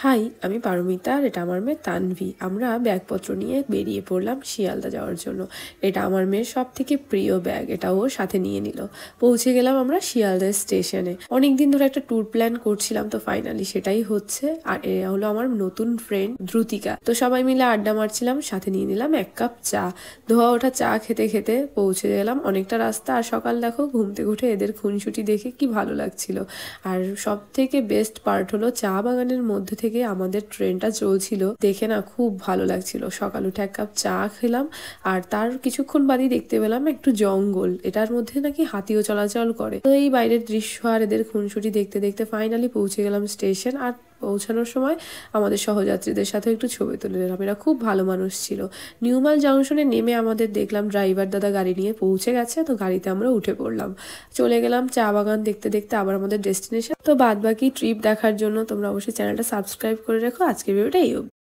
High, আমি পারমিতা আর এটা আমার মেয়ে তানভি। আমরা ব্যাগপত্র নিয়ে বেরিয়ে পড়লাম শিয়ালদা যাওয়ার জন্য। এটা আমার মেয়ের সব থেকে প্রিয় ব্যাগ, এটা ও সাথে নিয়ে নিল। পৌঁছে গেলাম আমরা শিয়ালদা স্টেশনে। অনেকদিন ধরে একটা ট্যুর প্ল্যান করছিলাম, তো ফাইনালি সেটাই হচ্ছে। আর এ হলো আমার নতুন ফ্রেন্ড ধ্রুতিকা। তো সবাই মিলে আড্ডা মারছিলাম, সাথে নিয়ে নিলাম 1 কাপ চা। ধোয়া ওঠা চা খেতে খেতে পৌঁছে গেলাম অনেকটা রাস্তা। আর সকাল দেখো ঘুম থেকে উঠে এদের খুনসুটি দেখে কি ভালো লাগছিল। আর সব থেকে বেস্ট পার্ট হলো চা বাগানের মধ্যে থেকে আমাদের ট্রেনটা চলছিল, দেখে না খুব ভালো লাগছিল। সকাল উঠে 1 কাপ চা খেলাম, আর তার কিছুক্ষণ বাদই দেখতে পেলাম একটু জঙ্গল, এটার মধ্যে নাকি হাতিও চলাচল করে। তো এই বাইরের দৃশ্য আর এদের খুনসুটি দেখতে দেখতে ফাইনালি পৌঁছে গেলাম স্টেশন। আর পৌঁছানোর সময় আমাদের সহযাত্রীদের সাথে একটু ছবি তুলে নিলাম, এরা খুব ভালো মানুষ ছিল। নিউমাল জাংশনে নেমে আমাদের দেখলাম ড্রাইভার দাদা গাড়ি নিয়ে পৌঁছে গেছে, তো গাড়িতে আমরা উঠে পড়লাম। চলে গেলাম চা বাগান দেখতে দেখতে আবার আমাদের ডেস্টিনেশন। তো বাদ বাকি ট্রিপ দেখার জন্য তোমরা অবশ্যই চ্যানেলটা সাবস্ক্রাইব করে রেখো। আজকের ভিডিওটা এই অবধি।